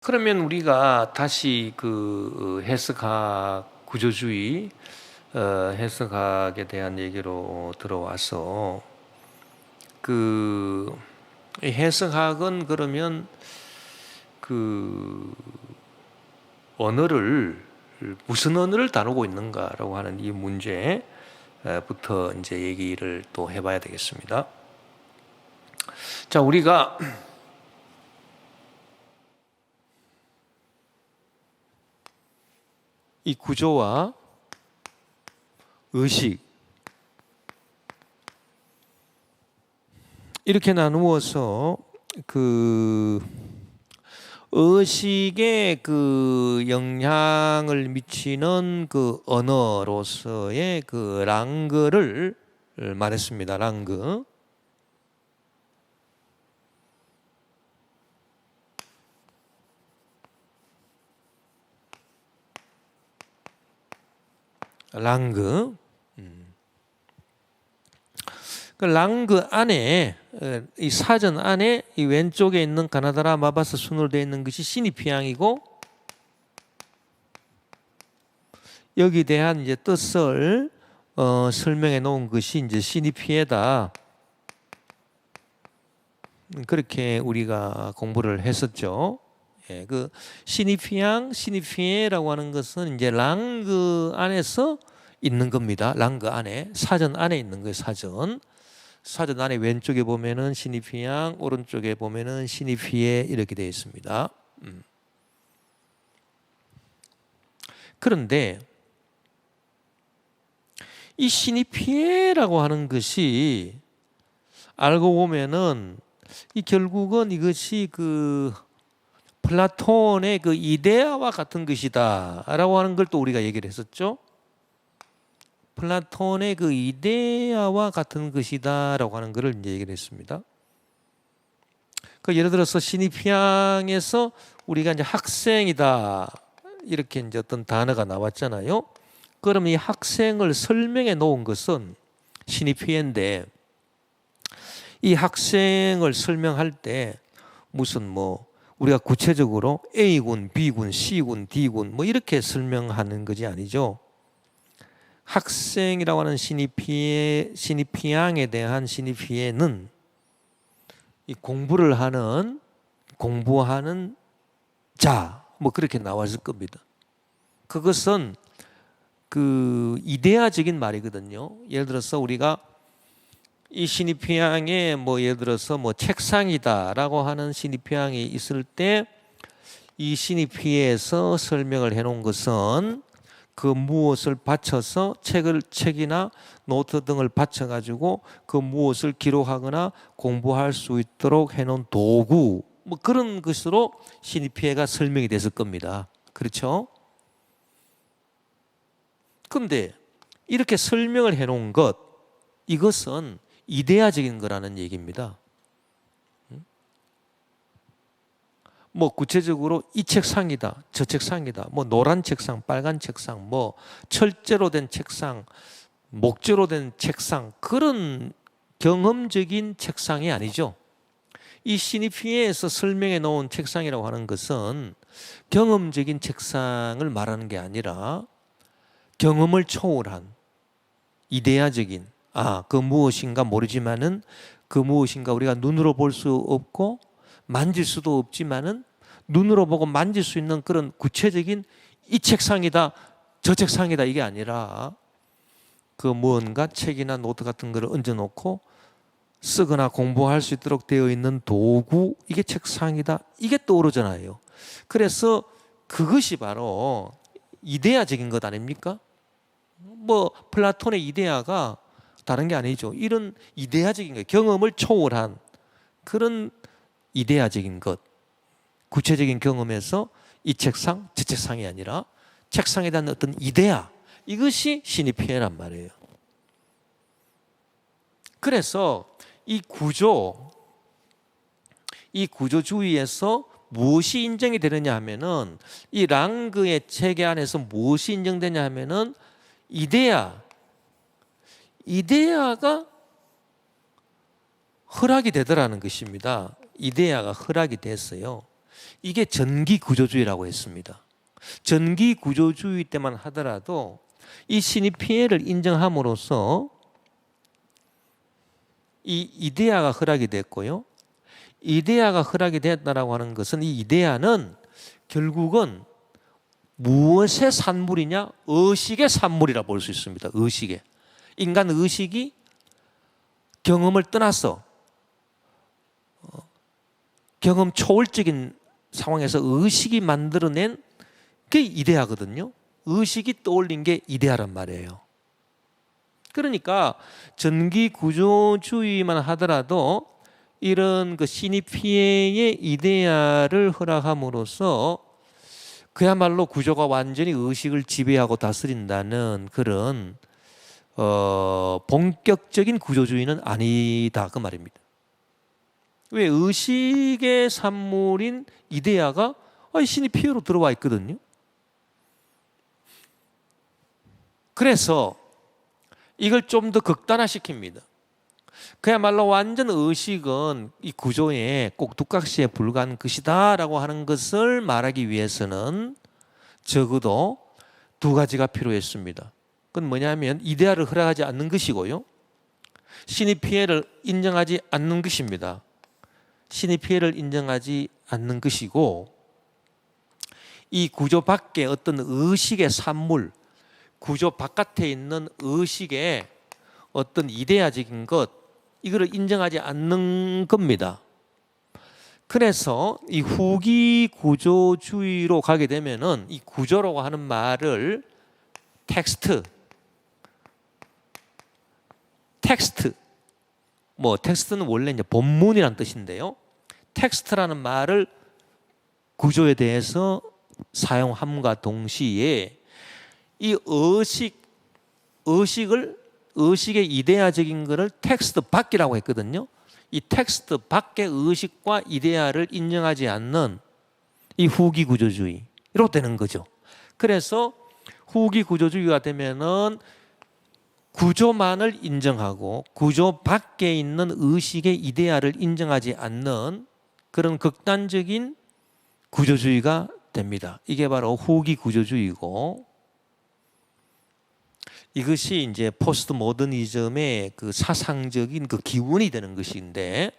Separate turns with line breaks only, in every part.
그러면 우리가 다시 그 해석학 구조주의 해석학에 대한 얘기로 들어와서 이 해석학은 그러면 그 언어를 무슨 언어를 다루고 있는가라고 하는 이 문제부터 이제 얘기를 또 해봐야 되겠습니다. 자, 우리가 이 구조와 의식 이렇게 나누어서 그 의식에 그 영향을 미치는 그 언어로서의 그 랑그를 말했습니다. 랑그. 랑그. 그 랑그 안에 이 사전 안에 이 왼쪽에 있는 가나다라 마바스 순으로 되어 있는 것이 시니피앙이고 여기 대한 이제 뜻을 설명해 놓은 것이 이제 시니피에다. 그렇게 우리가 공부를 했었죠. 예, 그 시니피앙, 시니피에라고 하는 것은 이제 랑그 안에서 있는 겁니다. 랑그 안에, 사전 안에 있는 거예요. 사전 안에 왼쪽에 보면은 시니피앙, 오른쪽에 보면은 시니피에 이렇게 되어 있습니다. 그런데 이 시니피에라고 하는 것이 알고 보면은 이 결국은 이것이 그 플라톤의 그 이데아와 같은 것이다라고 하는 걸 또 우리가 얘기를 했었죠. 플라톤의 그 이데아와 같은 것이다라고 하는 것을 이제 얘기를 했습니다. 그 예를 들어서 시니피앙에서 우리가 이제 학생이다 이렇게 이제 어떤 단어가 나왔잖아요. 그럼 이 학생을 설명해 놓은 것은 시니피에인데 이 학생을 설명할 때 무슨 뭐 우리가 구체적으로 A군, B군, C군, D군 뭐 이렇게 설명하는 것이 아니죠. 학생이라고 하는 시니피앙에 대한 시니피에는 이 공부하는 자, 뭐 그렇게 나왔을 겁니다. 그것은 그 이데아적인 말이거든요. 예를 들어서 우리가 이 시니피앙에 뭐 예를 들어서 뭐 책상이다라고 하는 시니피앙이 있을 때 이 시니피에서 설명을 해놓은 것은 그 무엇을 받쳐서 책이나 노트 등을 받쳐가지고 그 무엇을 기록하거나 공부할 수 있도록 해놓은 도구 뭐 그런 것으로 시니피에가 설명이 됐을 겁니다. 그렇죠? 그런데 이렇게 설명을 해놓은 것 이것은 이데아적인 거라는 얘기입니다. 뭐 구체적으로 이 책상이다, 저 책상이다, 뭐 노란 책상, 빨간 책상, 뭐 철제로 된 책상, 목재로 된 책상 그런 경험적인 책상이 아니죠. 이 시니피에에서 설명해 놓은 책상이라고 하는 것은 경험적인 책상을 말하는 게 아니라 경험을 초월한 이데아적인 그 무엇인가 모르지만은 그 무엇인가 우리가 눈으로 볼 수 없고 만질 수도 없지만은 눈으로 보고 만질 수 있는 그런 구체적인 이 책상이다 저 책상이다 이게 아니라 그 무언가 책이나 노트 같은 거를 얹어놓고 쓰거나 공부할 수 있도록 되어 있는 도구 이게 책상이다 이게 떠오르잖아요. 그래서 그것이 바로 이데아적인 것 아닙니까? 뭐 플라톤의 이데아가 다른 게 아니죠. 이런 이데아적인 것, 경험을 초월한 그런 이데아적인 것, 구체적인 경험에서 이 책상, 저 책상이 아니라 책상에 대한 어떤 이데아, 이것이 시니피에란 말이에요. 그래서 이 구조주의에서 무엇이 인정이 되느냐 하면은 이 랑그의 체계 안에서 무엇이 인정되냐 하면은 이데아가 허락이 되더라는 것입니다. 이데아가 허락이 됐어요. 이게 전기구조주의라고 했습니다. 전기구조주의 때만 하더라도 이 신입피해를 인정함으로써 이 이데아가 허락이 됐고요. 이데아가 허락이 됐다라고 하는 것은 이 이데아는 결국은 무엇의 산물이냐? 의식의 산물이라 볼 수 있습니다. 의식의. 인간 의식이 경험을 떠나서 경험 초월적인 상황에서 의식이 만들어낸 게 이데아거든요. 의식이 떠올린 게 이데아란 말이에요. 그러니까 전기구조주의만 하더라도 이런 그 신입피해의 이데아를 허락함으로써 그야말로 구조가 완전히 의식을 지배하고 다스린다는 그런 본격적인 구조주의는 아니다 그 말입니다. 왜? 의식의 산물인 이데아가 신입피해로 들어와 있거든요. 그래서 이걸 좀 더 극단화시킵니다. 그야말로 완전 의식은 이 구조에 꼭 두각시에 불과한 것이다라고 하는 것을 말하기 위해서는 적어도 두 가지가 필요했습니다. 그건 뭐냐면 이데아를 허락하지 않는 것이고요. 신입피해를 인정하지 않는 것입니다. 신입피해를 인정하지 않는 것이고, 이 구조 밖에 어떤 의식의 산물, 구조 바깥에 있는 의식의 어떤 이데아적인 것, 이거를 인정하지 않는 겁니다. 그래서 이 후기 구조주의로 가게 되면은 이 구조라고 하는 말을 텍스트, 텍스트는 원래 이제 본문이란 뜻인데요. 텍스트라는 말을 구조에 대해서 사용함과 동시에 이 의식의 이데아적인 것을 텍스트 밖이라고 했거든요. 이 텍스트 밖의 의식과 이데아를 인정하지 않는 이 후기 구조주의로 되는 거죠. 그래서 후기 구조주의가 되면은 구조만을 인정하고 구조 밖에 있는 의식의 이데아를 인정하지 않는 그런 극단적인 구조주의가 됩니다. 이게 바로 후기 구조주의고, 이것이 이제 포스트 모더니즘의 그 사상적인 그 기원이 되는 것인데,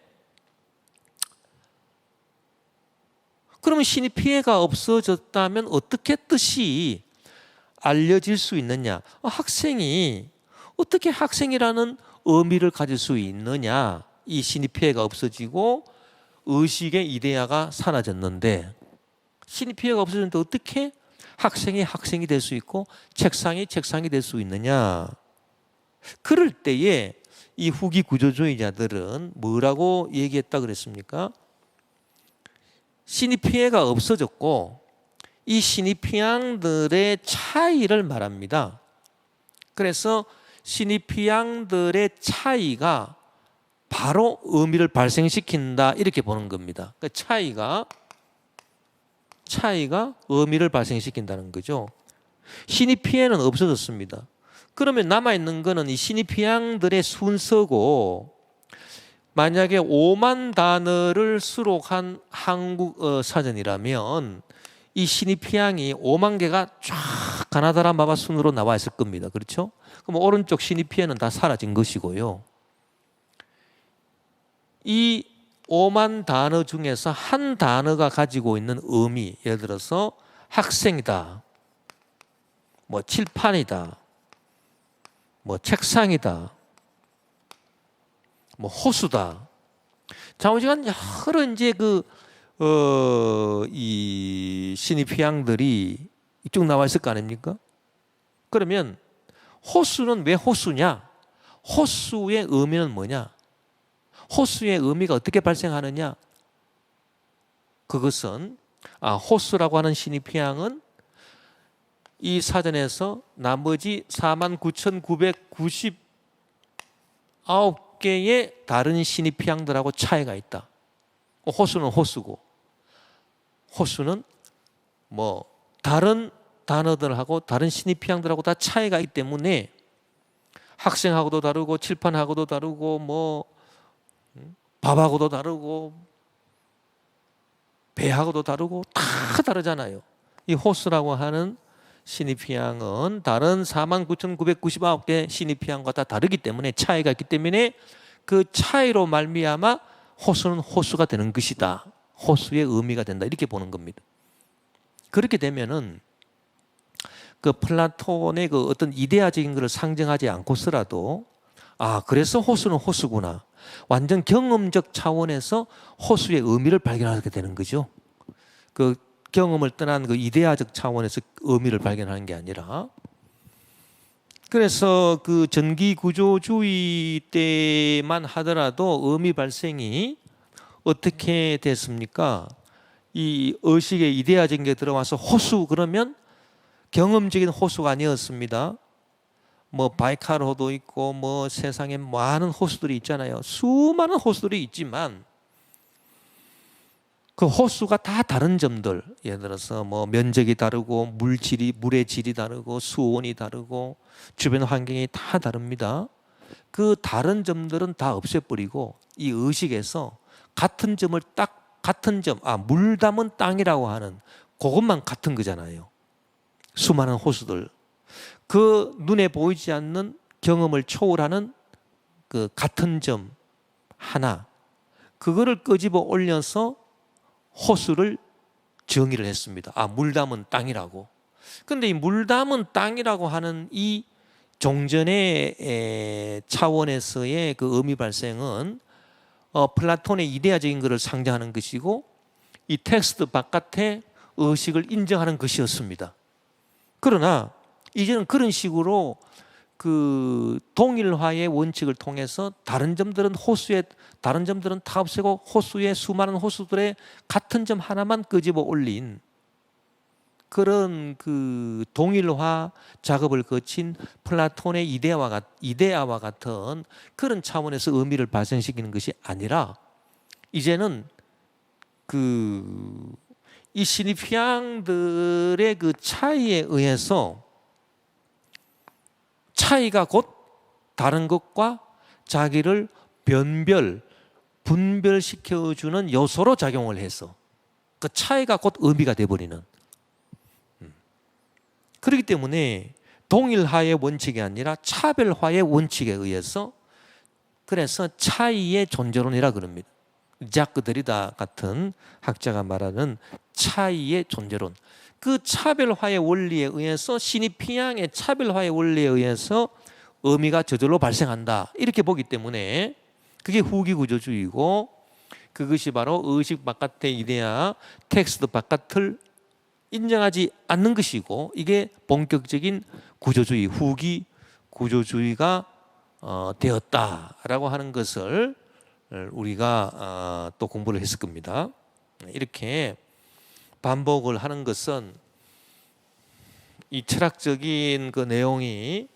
그러면 신입피해가 없어졌다면 어떻게 뜻이 알려질 수 있느냐? 학생이 어떻게 학생이라는 의미를 가질 수 있느냐? 이 신입피해가 없어지고 의식의 이데아가 사라졌는데, 신입피해가 없어졌는데 어떻게 학생이 학생이 될 수 있고 책상이 책상이 될 수 있느냐? 그럴 때에 이 후기 구조주의자들은 뭐라고 얘기했다 그랬습니까? 신입피해가 없어졌고 이 신입피양들의 차이를 말합니다. 그래서 신입피양들의 차이가 바로 의미를 발생시킨다, 이렇게 보는 겁니다. 그러니까 차이가 의미를 발생시킨다는 거죠. 신입피해는 없어졌습니다. 그러면 남아있는 거는 이 신입피양들의 순서고, 만약에 5만 단어를 수록한 한국어 사전이라면 이 신입피양이 5만 개가 쫙 가나다라 마바 순으로 나와 있을 겁니다. 그렇죠? 그럼 오른쪽 신입피해는 다 사라진 것이고요. 이 5만 단어 중에서 한 단어가 가지고 있는 의미, 예를 들어서 학생이다, 뭐 칠판이다, 뭐 책상이다, 뭐 호수다. 장우지간 여러 이제 이 신입피양들이 이쪽 나와 있을 거 아닙니까? 그러면 호수는 왜 호수냐? 호수의 의미는 뭐냐? 호수의 의미가 어떻게 발생하느냐? 그것은 호수라고 하는 신입피양은 이 사전에서 나머지 49,999개의 다른 신입피양들하고 차이가 있다. 호수는 호수고, 호수는 뭐 다른 단어들하고 다른 신입피양들하고 다 차이가 있기 때문에 학생하고도 다르고 칠판하고도 다르고 뭐 밥하고도 다르고 배하고도 다르고 다 다르잖아요. 이 호수라고 하는 시니피항은 다른 49,999개 시니피항과 다 다르기 때문에 차이가 있기 때문에 그 차이로 말미암아 호수는 호수가 되는 것이다. 호수의 의미가 된다. 이렇게 보는 겁니다. 그렇게 되면은 그 플라톤의 그 어떤 이데아적인 것을 상정하지 않고서라도 그래서 호수는 호수구나. 완전 경험적 차원에서 호수의 의미를 발견하게 되는 거죠. 그 경험을 떠난 그 이데아적 차원에서 의미를 발견하는 게 아니라. 그래서 그 전기 구조주의 때만 하더라도 의미 발생이 어떻게 됐습니까? 이 의식의 이데아적인 게 들어와서 호수 그러면 경험적인 호수가 아니었습니다. 뭐 바이카르호도 있고 뭐 세상에 많은 호수들이 있잖아요. 수많은 호수들이 있지만 그 호수가 다 다른 점들, 예를 들어서 뭐 면적이 다르고 물의 질이 다르고 수온이 다르고 주변 환경이 다 다릅니다. 그 다른 점들은 다 없애버리고 이 의식에서 같은 점을 같은 점, 물 담은 땅이라고 하는 그것만 같은 거잖아요. 수많은 호수들, 그 눈에 보이지 않는 경험을 초월하는 그 같은 점 하나, 그거를 끄집어 올려서 호수를 정의를 했습니다. 물 담은 땅이라고. 근데 이 물 담은 땅이라고 하는 이 종전의 차원에서의 그 의미 발생은 플라톤의 이데아적인 것을 상징하는 것이고 이 텍스트 바깥의 의식을 인정하는 것이었습니다. 그러나 이제는 그런 식으로 그 동일화의 원칙을 통해서 다른 점들은 다 없애고 호수의 수많은 호수들의 같은 점 하나만 끄집어 올린 그런 그 동일화 작업을 거친 플라톤의 이데아와 같은 그런 차원에서 의미를 발생시키는 것이 아니라 이제는 이 시니피앙들의 그 차이에 의해서 차이가 곧 다른 것과 자기를 분별시켜주는 요소로 작용을 해서 그 차이가 곧 의미가 돼버리는. 그렇기 때문에 동일화의 원칙이 아니라 차별화의 원칙에 의해서 그래서 차이의 존재론이라 그럽니다. 자크 데리다 같은 학자가 말하는 차이의 존재론. 그 차별화의 원리에 의해서 시니피앙의 차별화의 원리에 의해서 의미가 저절로 발생한다. 이렇게 보기 때문에 그게 후기 구조주의고 그것이 바로 의식 바깥의 이데아, 텍스트 바깥을 인정하지 않는 것이고 이게 본격적인 구조주의, 후기 구조주의가 되었다라고 하는 것을 우리가 또 공부를 했을 겁니다. 이렇게 반복을 하는 것은 이 철학적인 그 내용이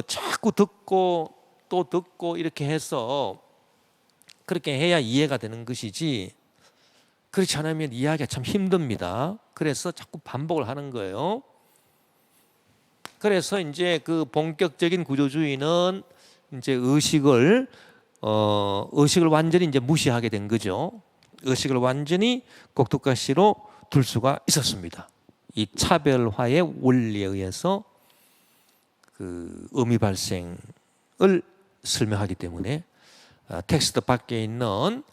자꾸 듣고 또 듣고 이렇게 해서 그렇게 해야 이해가 되는 것이지 그렇지 않으면 이해하기가 참 힘듭니다. 그래서 자꾸 반복을 하는 거예요. 그래서 이제 그 본격적인 구조주의는 이제 의식을 완전히 이제 무시하게 된 거죠. 의식을 완전히 꼭두가시로 둘 수가 있었습니다. 이 차별화의 원리에 의해서 그 의미 발생을 설명하기 때문에 텍스트 밖에 있는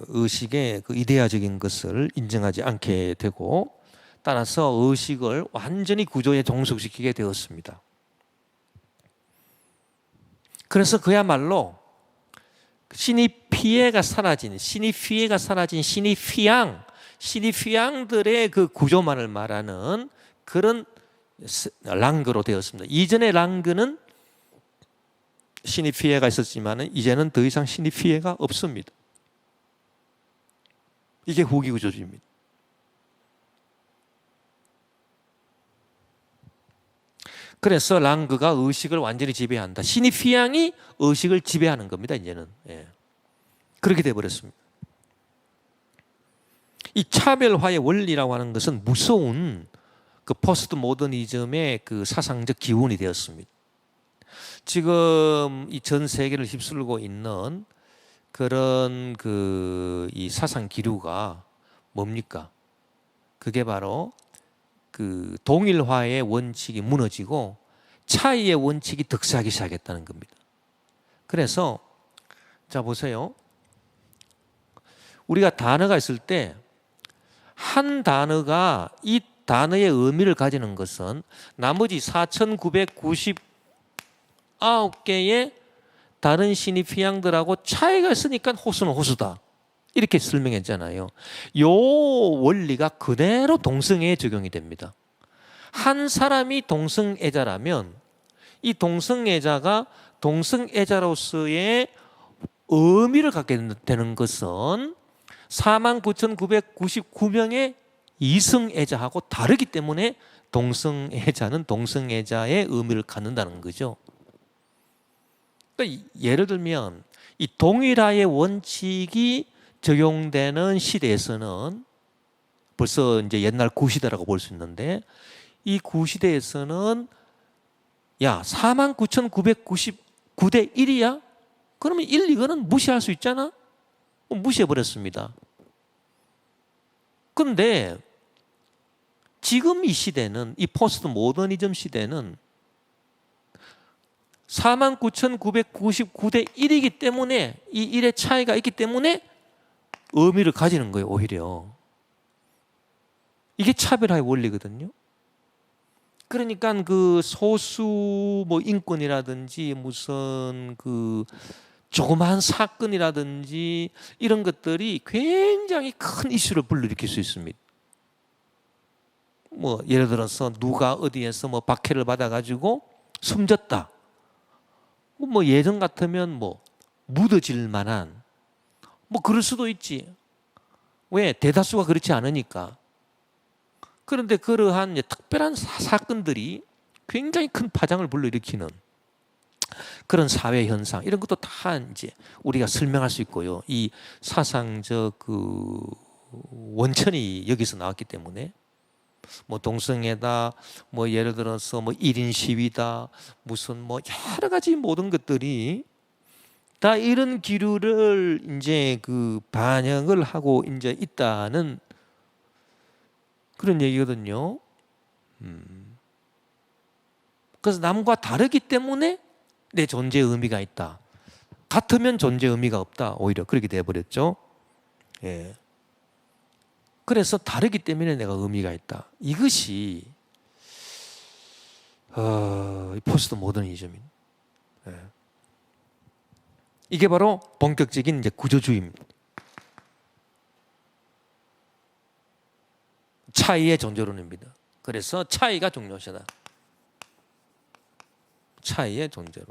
의식의 그 이데아적인 것을 인정하지 않게 되고 따라서 의식을 완전히 구조에 종속시키게 되었습니다. 그래서 그야말로 시니피앙들의 그 구조만을 말하는 그런 랑그로 되었습니다. 이전의 랑그는 시니피에가 있었지만 이제는 더 이상 시니피에가 없습니다. 이게 후기 구조주의입니다. 그래서 랑그가 의식을 완전히 지배한다. 시니피앙이 의식을 지배하는 겁니다. 이제는 그렇게 되어버렸습니다. 이 차별화의 원리라고 하는 것은 무서운 그 포스트 모더니즘의 그 사상적 기운이 되었습니다. 지금 이 전 세계를 휩쓸고 있는 그런 이 사상 기류가 뭡니까? 그게 바로 그 동일화의 원칙이 무너지고 차이의 원칙이 득세하기 시작했다는 겁니다. 그래서 자 보세요. 우리가 단어가 있을 때 한 단어가 이 단어의 의미를 가지는 것은 나머지 4,999개의 다른 시니피앙들하고 차이가 있으니까 호수는 호수다. 이렇게 설명했잖아요. 요 원리가 그대로 동성애에 적용이 됩니다. 한 사람이 동성애자라면 이 동성애자가 동성애자로서의 의미를 갖게 되는 것은 49,999명의 이성애자하고 다르기 때문에 동성애자는 동성애자의 의미를 갖는다는 거죠. 그러니까 예를 들면 이 동일화의 원칙이 적용되는 시대에서는 벌써 이제 옛날 구시대라고 볼 수 있는데 이 구시대에서는 야 49,999대 1이야? 그러면 1, 이거는 무시할 수 있잖아? 무시해버렸습니다. 그런데 지금 이 시대는 이 포스트 모더니즘 시대는 49,999대 1이기 때문에 이 1의 차이가 있기 때문에 의미를 가지는 거예요. 오히려 이게 차별화의 원리거든요. 그러니까 그 소수 뭐 인권이라든지 무슨 그 조그마한 사건이라든지 이런 것들이 굉장히 큰 이슈를 불러일으킬 수 있습니다. 뭐 예를 들어서 누가 어디에서 뭐 박해를 받아가지고 숨졌다. 뭐 예전 같으면 뭐 묻어질 만한 뭐 그럴 수도 있지. 왜? 대다수가 그렇지 않으니까. 그런데 그러한 특별한 사건들이 굉장히 큰 파장을 불러일으키는 그런 사회 현상 이런 것도 다 이제 우리가 설명할 수 있고요. 이 사상적 그 원천이 여기서 나왔기 때문에 뭐 동성애다, 뭐 예를 들어서 뭐 1인 시위다, 무슨 뭐 여러 가지 모든 것들이 다 이런 기류를 이제 그 반영을 하고 이제 있다는 그런 얘기거든요. 그래서 남과 다르기 때문에 내 존재의 의미가 있다. 같으면 존재의 의미가 없다. 오히려 그렇게 돼버렸죠. 예. 그래서 다르기 때문에 내가 의미가 있다. 이것이 포스트 모더니즘입니다. 예. 이게 바로 본격적인 이제 구조주의입니다. 차이의 존재론입니다. 그래서 차이가 중요하다. 차이의 존재론.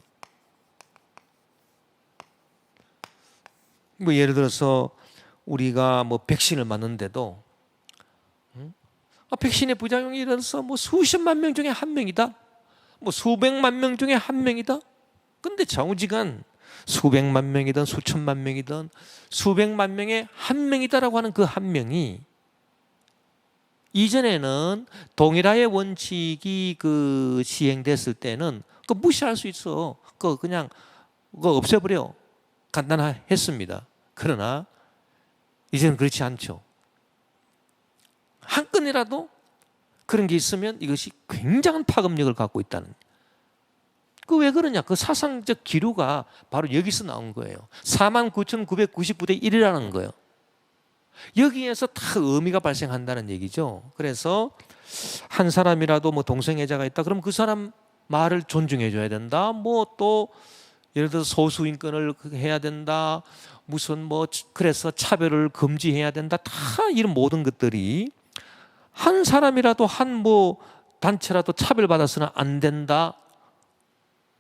뭐 예를 들어서 우리가 뭐 백신을 맞는데도 백신의 부작용이 일어나서 뭐 수십만 명 중에 한 명이다. 뭐 수백만 명 중에 한 명이다. 근데 좌우지간 수백만 명이든 수천만 명이든 수백만 명의 한 명이다라고 하는 그 한 명이 이전에는 동일화의 원칙이 그 시행됐을 때는 그 무시할 수 있어. 그 그냥 그거 없애버려. 간단했습니다. 그러나 이제는 그렇지 않죠. 한 건이라도 그런 게 있으면 이것이 굉장한 파급력을 갖고 있다는. 그 왜 그러냐? 그 사상적 기류가 바로 여기서 나온 거예요. 49,999대 1이라는 거예요. 여기에서 다 의미가 발생한다는 얘기죠. 그래서 한 사람이라도 뭐 동성애자가 있다. 그럼 그 사람 말을 존중해 줘야 된다. 뭐 또 예를 들어서 소수 인권을 해야 된다. 무슨 뭐 그래서 차별을 금지해야 된다. 다 이런 모든 것들이 한 사람이라도 한 뭐 단체라도 차별받아서는 안 된다.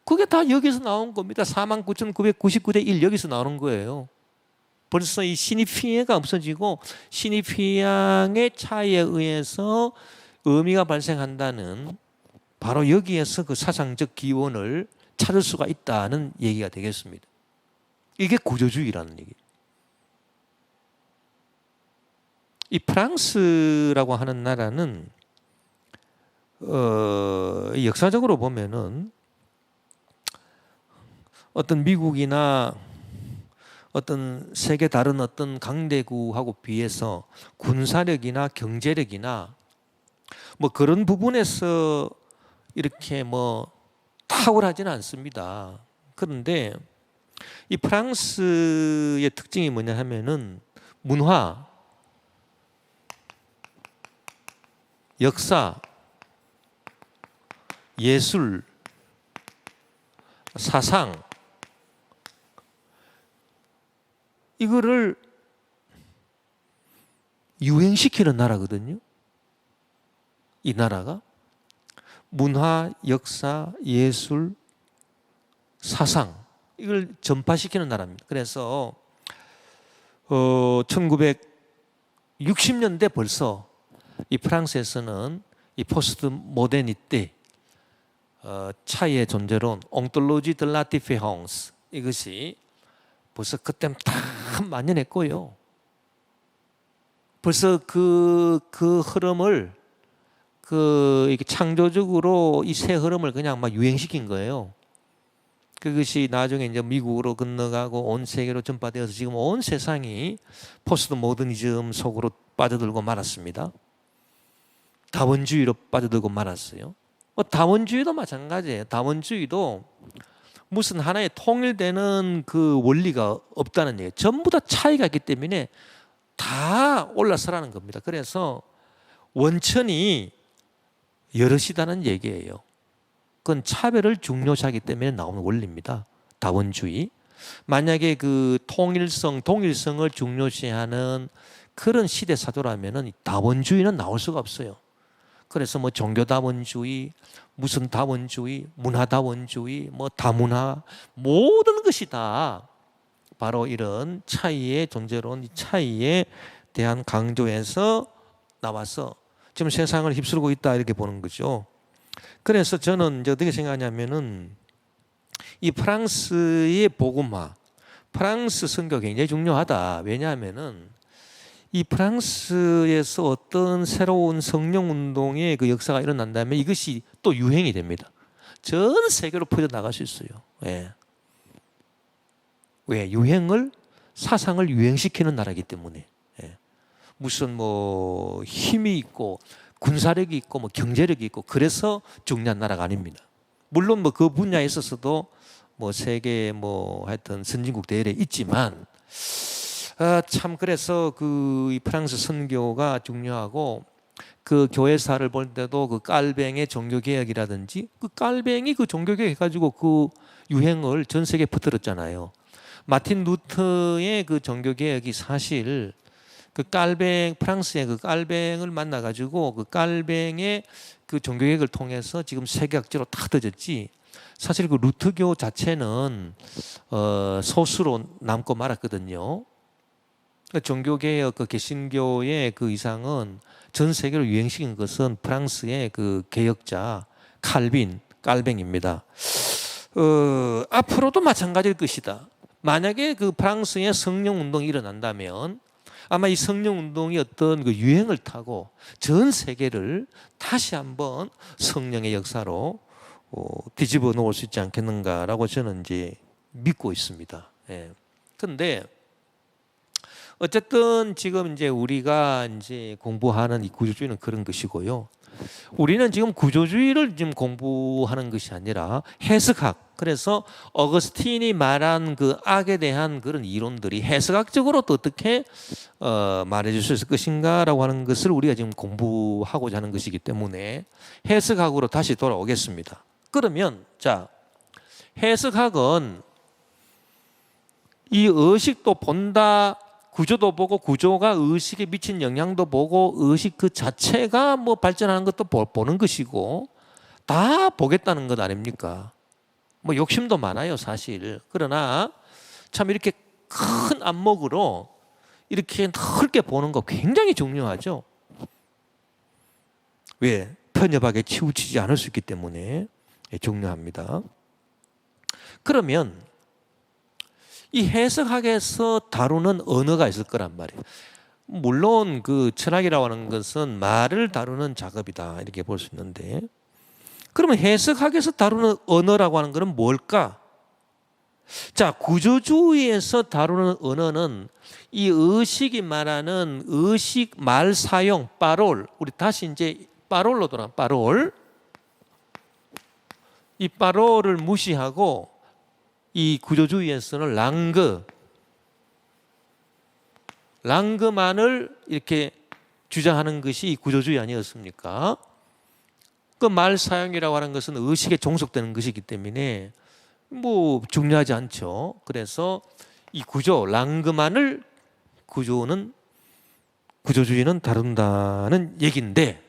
그게 다 여기서 나온 겁니다. 49,999대 1 여기서 나오는 거예요. 벌써 이 시니피앙가 없어지고 시니피앙의 차이에 의해서 의미가 발생한다는 바로 여기에서 그 사상적 기원을 찾을 수가 있다는 얘기가 되겠습니다. 이게 구조주의라는 얘기예요. 이 프랑스라고 하는 나라는 역사적으로 보면은 어떤 미국이나 어떤 세계 다른 어떤 강대국하고 비해서 군사력이나 경제력이나 뭐 그런 부분에서 이렇게 뭐 탁월하지는 않습니다. 그런데 이 프랑스의 특징이 뭐냐 하면은 문화, 역사, 예술, 사상 이거를 유행시키는 나라거든요. 이 나라가 문화, 역사, 예술, 사상 이걸 전파시키는 나라입니다. 그래서 1960년대 벌써 이 프랑스에서는 이 포스트 모더니때 차이의 존재론 옹톨로지 드 라 디페런스 이것이 벌써 그때 다 만연했고요. 벌써 그 흐름을 이렇게 창조적으로 이 새 흐름을 그냥 막 유행시킨 거예요. 그것이 나중에 이제 미국으로 건너가고 온 세계로 전파되어서 지금 온 세상이 포스트 모더니즘 속으로 빠져들고 말았습니다. 다원주의로 빠져들고 말았어요. 다원주의도 마찬가지예요. 다원주의도 무슨 하나의 통일되는 그 원리가 없다는 얘기예요. 전부 다 차이가 있기 때문에 다 올라서라는 겁니다. 그래서 원천이 여럿이다는 얘기예요. 그건 차별을 중요시하기 때문에 나오는 원리입니다. 다원주의. 만약에 그 통일성, 동일성을 중요시하는 그런 시대 사조라면은 다원주의는 나올 수가 없어요. 그래서 뭐 종교다원주의, 무슨 다원주의, 문화다원주의, 뭐 다문화 모든 것이 다 바로 이런 차이의 존재론, 이 차이에 대한 강조에서 나와서 지금 세상을 휩쓸고 있다 이렇게 보는 거죠. 그래서 저는 이제 어떻게 생각하냐면은 이 프랑스의 복음화, 프랑스 선교 굉장히 중요하다. 왜냐하면은 이 프랑스에서 어떤 새로운 성령 운동의 그 역사가 일어난다면 이것이 또 유행이 됩니다. 전 세계로 퍼져 나갈 수 있어요. 왜? 유행을 사상을 유행시키는 나라이기 때문에. 무슨 뭐 힘이 있고 군사력이 있고 뭐 경제력이 있고 그래서 중요한 나라가 아닙니다. 물론 뭐 그 분야에 있어서도 뭐 세계 뭐 하여튼 선진국 대열에 있지만 참 그래서 이 프랑스 선교가 중요하고 그 교회사를 볼 때도 그 깔뱅의 종교개혁이라든지 그 깔뱅이 그 종교개혁 해가지고 그 유행을 전 세계에 퍼뜨렸잖아요. 마틴 루터의 그 종교개혁이 사실 그 깔뱅 프랑스의 그 깔뱅을 만나가지고 그 깔뱅의 그 종교개혁을 통해서 지금 세계학적으로 다 터졌지. 사실 그 루터교 자체는 소수로 남고 말았거든요. 종교개혁 그 개신교의 그 이상은 전 세계로 유행시킨 것은 프랑스의 그 개혁자 깔뱅입니다. 앞으로도 마찬가지일 것이다. 만약에 그 프랑스의 성령 운동이 일어난다면 아마 이 성령 운동이 어떤 그 유행을 타고 전 세계를 다시 한번 성령의 역사로 뒤집어 놓을 수 있지 않겠는가라고 저는 이제 믿고 있습니다. 그런데 어쨌든 지금 이제 우리가 이제 공부하는 이 구조주의는 그런 것이고요. 우리는 지금 구조주의를 지금 공부하는 것이 아니라 해석학. 그래서 어거스틴이 말한 그 악에 대한 그런 이론들이 해석학적으로 또 어떻게 말해줄 수 있을 것인가라고 하는 것을 우리가 지금 공부하고자 하는 것이기 때문에 해석학으로 다시 돌아오겠습니다. 그러면 자, 해석학은 이 의식도 본다. 구조도 보고 구조가 의식에 미친 영향도 보고 의식 그 자체가 뭐 발전하는 것도 보는 것이고 다 보겠다는 것 아닙니까? 뭐 욕심도 많아요 사실. 그러나 참 이렇게 큰 안목으로 이렇게 넓게 보는 거 굉장히 중요하죠. 왜? 편협하게 치우치지 않을 수 있기 때문에 중요합니다. 그러면 이 해석학에서 다루는 언어가 있을 거란 말이에요. 물론 그 철학이라고 하는 것은 말을 다루는 작업이다 이렇게 볼 수 있는데 그러면 해석학에서 다루는 언어라고 하는 것은 뭘까? 자, 구조주의에서 다루는 언어는 이 의식이 말하는 의식 말 사용, 빠롤. 우리 다시 이제 빠롤로 돌아. 빠롤. 이 빠롤을 무시하고 이 구조주의에서는 랑그만을 이렇게 주장하는 것이 이 구조주의 아니었습니까? 그 말 사용이라고 하는 것은 의식에 종속되는 것이기 때문에 뭐 중요하지 않죠. 그래서 이 구조, 랑그만을 구조주의는 다룬다는 얘기인데,